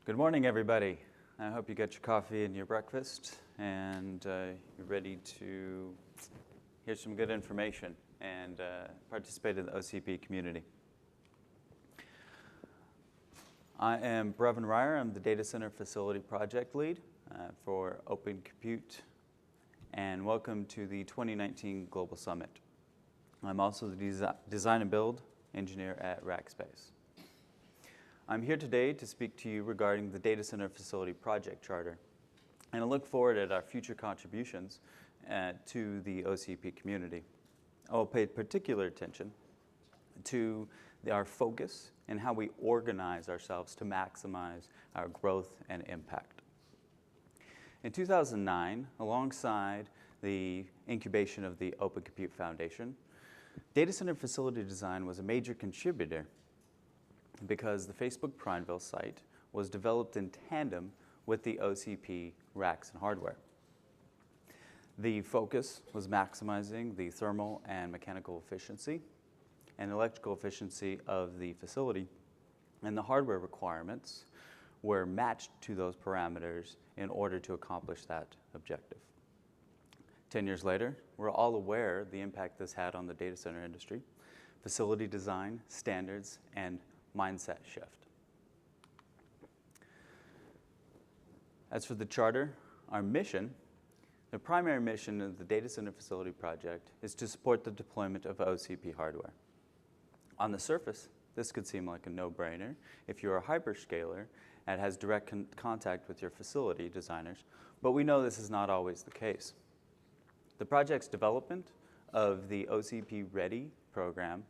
Good morning, everybody. I hope you got your coffee and your breakfast, and you're ready to hear some good information and participate in the OCP community. I am Brevan Reyher. I'm the Data Center Facility Project Lead for Open Compute, and welcome to the 2019 Global Summit. I'm also the Design and Build Engineer at Rackspace. I'm here today to speak to you regarding the Data Center Facility Project Charter, and I look forward at our future contributions to the OCP community. I will pay particular attention to our focus and how we organize ourselves to maximize our growth and impact. In 2009, alongside the incubation of the Open Compute Foundation, data center facility design was a major contributor because the Facebook Prineville site was developed in tandem with the OCP racks and hardware. The focus was maximizing the thermal and mechanical efficiency and electrical efficiency of the facility, and the hardware requirements were matched to those parameters in order to accomplish that objective. 10 years later, we're all aware of the impact this had on the data center industry, facility design, standards, and mindset shift. As for the charter, our mission, the primary mission of the Data Center Facility Project is to support the deployment of OCP hardware. On the surface, this could seem like a no-brainer if you're a hyperscaler and has direct contact with your facility designers, but we know this is not always the case. The project's development of the OCP Ready Program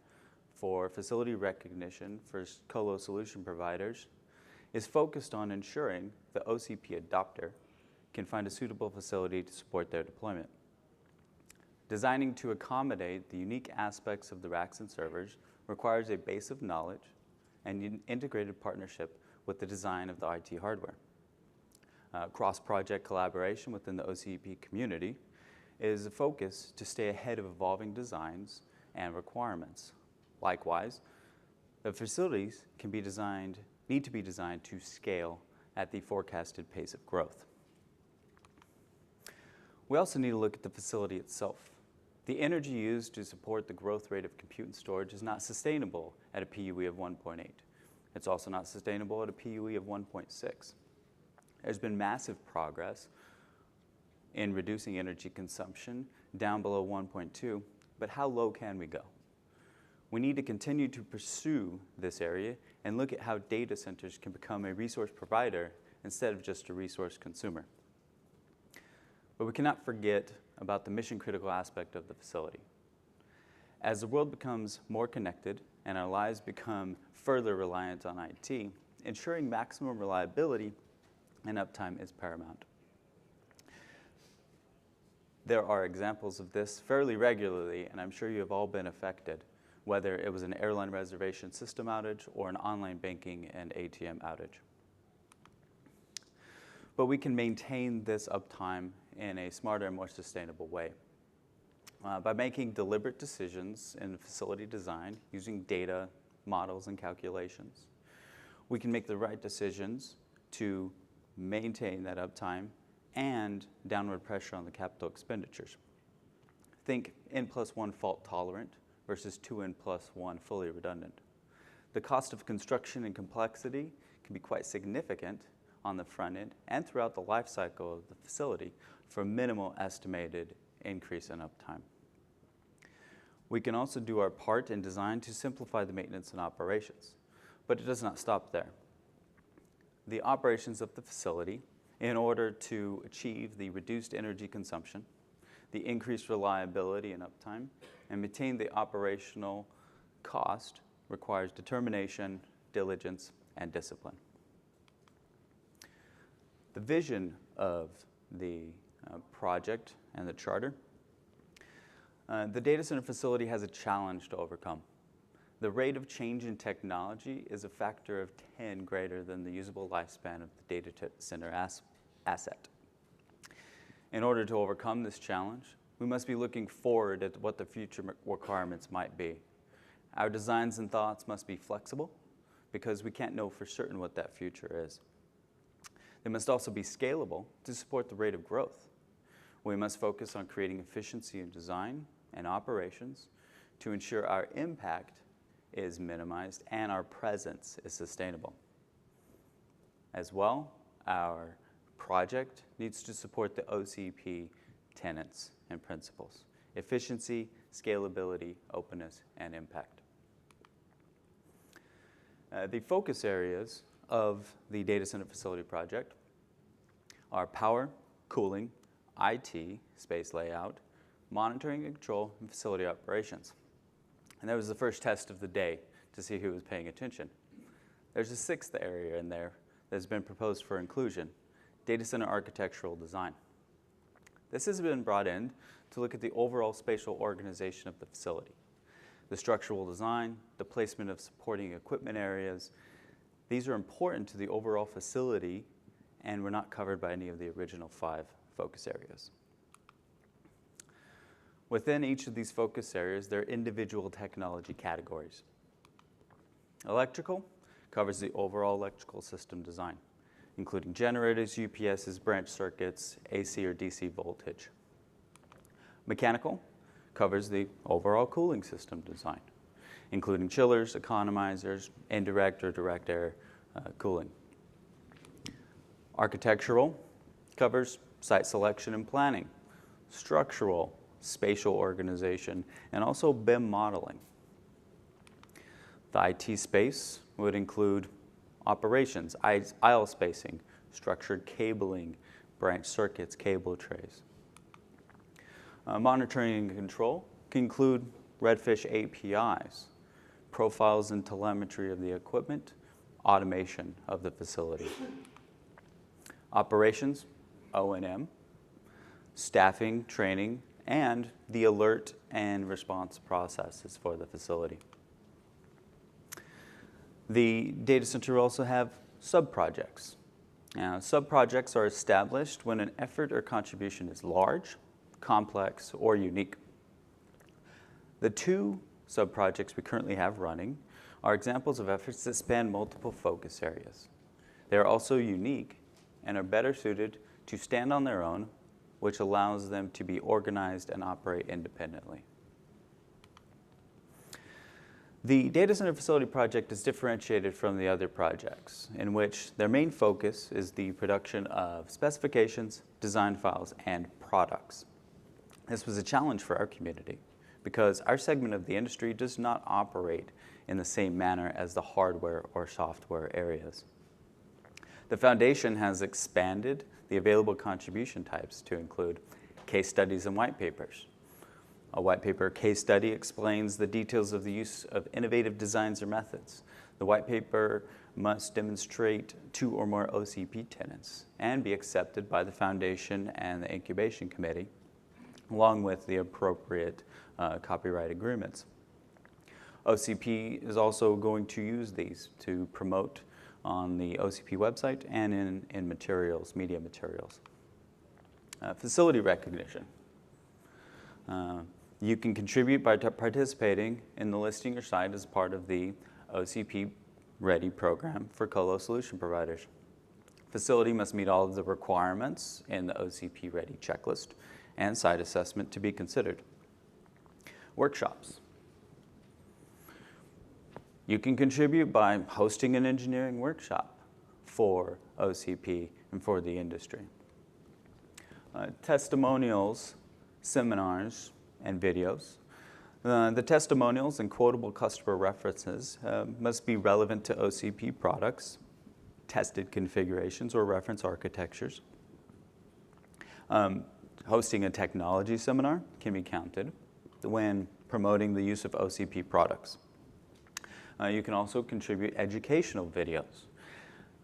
for facility recognition for colo solution providers is focused on ensuring the OCP adopter can find a suitable facility to support their deployment. Designing to accommodate the unique aspects of the racks and servers requires a base of knowledge and an integrated partnership with the design of the IT hardware. Cross-project collaboration within the OCP community is a focus to stay ahead of evolving designs and requirements. Likewise, the facilities need to be designed to scale at the forecasted pace of growth. We also need to look at the facility itself. The energy used to support the growth rate of compute and storage is not sustainable at a PUE of 1.8. It's also not sustainable at a PUE of 1.6. There's been massive progress in reducing energy consumption down below 1.2, but how low can we go? We need to continue to pursue this area and look at how data centers can become a resource provider instead of just a resource consumer. But we cannot forget about the mission-critical aspect of the facility. As the world becomes more connected and our lives become further reliant on IT, ensuring maximum reliability and uptime is paramount. There are examples of this fairly regularly, and I'm sure you have all been affected, whether it was an airline reservation system outage or an online banking and ATM outage. But we can maintain this uptime in a smarter and more sustainable way. By making deliberate decisions in facility design using data, models, and calculations, we can make the right decisions to maintain that uptime and downward pressure on the capital expenditures. Think N+1 fault tolerant versus 2N+1 fully redundant. The cost of construction and complexity can be quite significant on the front end and throughout the life cycle of the facility for a minimal estimated increase in uptime. We can also do our part in design to simplify the maintenance and operations, but it does not stop there. The operations of the facility, in order to achieve the reduced energy consumption, the increased reliability and uptime, and maintain the operational cost, requires determination, diligence, and discipline. The vision of the project and the charter. The data center facility has a challenge to overcome. The rate of change in technology is a factor of 10 greater than the usable lifespan of the data center asset. In order to overcome this challenge, we must be looking forward at what the future requirements might be. Our designs and thoughts must be flexible because we can't know for certain what that future is. They must also be scalable to support the rate of growth. We must focus on creating efficiency in design and operations to ensure our impact is minimized and our presence is sustainable. As well, our project needs to support the OCP tenets and principles: efficiency, scalability, openness, and impact. The focus areas of the data center facility project are power, cooling, IT, space layout, monitoring and control, and facility operations. And that was the first test of the day to see who was paying attention. There's a sixth area in there that's been proposed for inclusion: data center architectural design. This has been brought in to look at the overall spatial organization of the facility. The structural design, the placement of supporting equipment areas, these are important to the overall facility and were not covered by any of the original 5 focus areas. Within each of these focus areas, there are individual technology categories. Electrical covers the overall electrical system design, including generators, UPSs, branch circuits, AC or DC voltage. Mechanical covers the overall cooling system design, including chillers, economizers, indirect or direct air cooling. Architectural covers site selection and planning, structural, spatial organization, and also BIM modeling. The IT space would include operations, aisle spacing, structured cabling, branch circuits, cable trays. Monitoring and control can include Redfish APIs, profiles and telemetry of the equipment, automation of the facility. Operations, O&M, staffing, training, and the alert and response processes for the facility. The data center will also have subprojects. Now, subprojects are established when an effort or contribution is large, complex, or unique. The 2 subprojects we currently have running are examples of efforts that span multiple focus areas. They are also unique and are better suited to stand on their own, which allows them to be organized and operate independently. The data center facility project is differentiated from the other projects, in which their main focus is the production of specifications, design files, and products. This was a challenge for our community because our segment of the industry does not operate in the same manner as the hardware or software areas. The foundation has expanded the available contribution types to include case studies and white papers. A white paper case study explains the details of the use of innovative designs or methods. The white paper must demonstrate 2 or more OCP tenets and be accepted by the foundation and the incubation committee, along with the appropriate copyright agreements. OCP is also going to use these to promote on the OCP website and in materials, media materials. Facility recognition. You can contribute by participating in the listing your site as part of the OCP Ready Program for colo solution providers. Facility must meet all of the requirements in the OCP Ready checklist and site assessment to be considered. Workshops. You can contribute by hosting an engineering workshop for OCP and for the industry. Testimonials, seminars, and videos. The testimonials and quotable customer references must be relevant to OCP products, tested configurations, or reference architectures. Hosting a technology seminar can be counted when promoting the use of OCP products. You can also contribute educational videos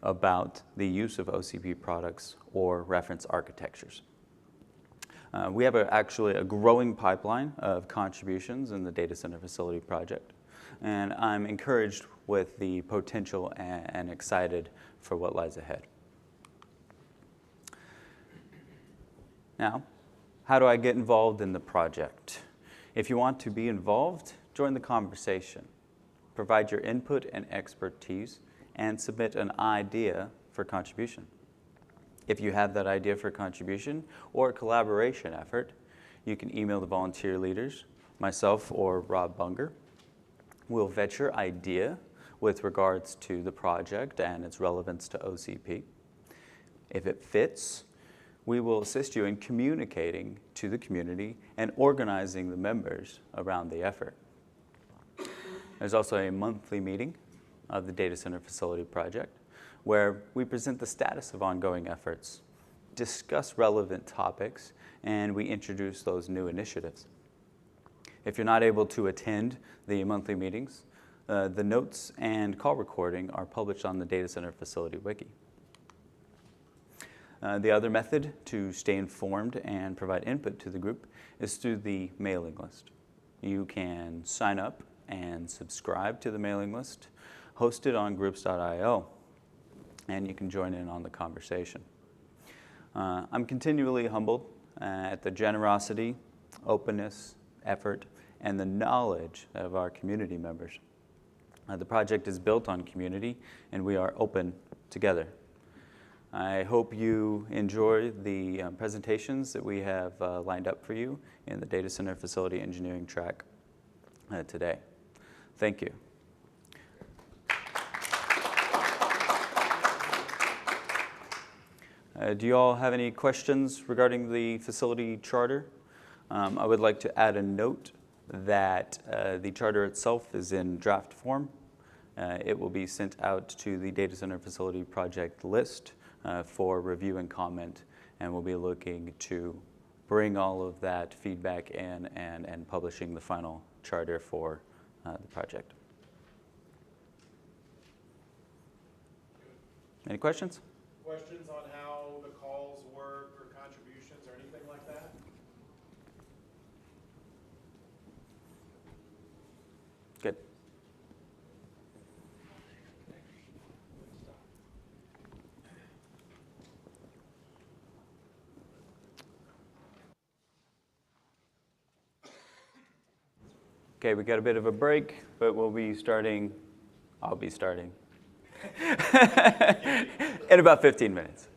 about the use of OCP products or reference architectures. We have actually a growing pipeline of contributions in the data center facility project, and I'm encouraged with the potential and excited for what lies ahead. Now, how do I get involved in the project? If you want to be involved, join the conversation. Provide your input and expertise, and submit an idea for contribution. If you have that idea for a contribution or a collaboration effort, you can email the volunteer leaders, myself or Rob Bunger. We'll vet your idea with regards to the project and its relevance to OCP. If it fits, we will assist you in communicating to the community and organizing the members around the effort. There's also a monthly meeting of the Data Center Facility Project where we present the status of ongoing efforts, discuss relevant topics, and we introduce those new initiatives. If you're not able to attend the monthly meetings, the notes and call recording are published on the Data Center Facility Wiki. The other method to stay informed and provide input to the group is through the mailing list. You can sign up and subscribe to the mailing list hosted on groups.io, and you can join in on the conversation. I'm continually humbled at the generosity, openness, effort, and the knowledge of our community members. The project is built on community, and we are open together. I hope you enjoy the presentations that we have lined up for you in the Data Center Facility Engineering track today. Thank you. Do you all have any questions regarding the facility charter? I would like to add a note that the charter itself is in draft form. It will be sent out to the Data Center Facility Project list for review and comment, and we'll be looking to bring all of that feedback in and publishing the final charter for the project. Any questions? Questions on how the calls work or contributions or anything like that? Good. Okay, we got a bit of a break, but I'll be starting in about 15 minutes.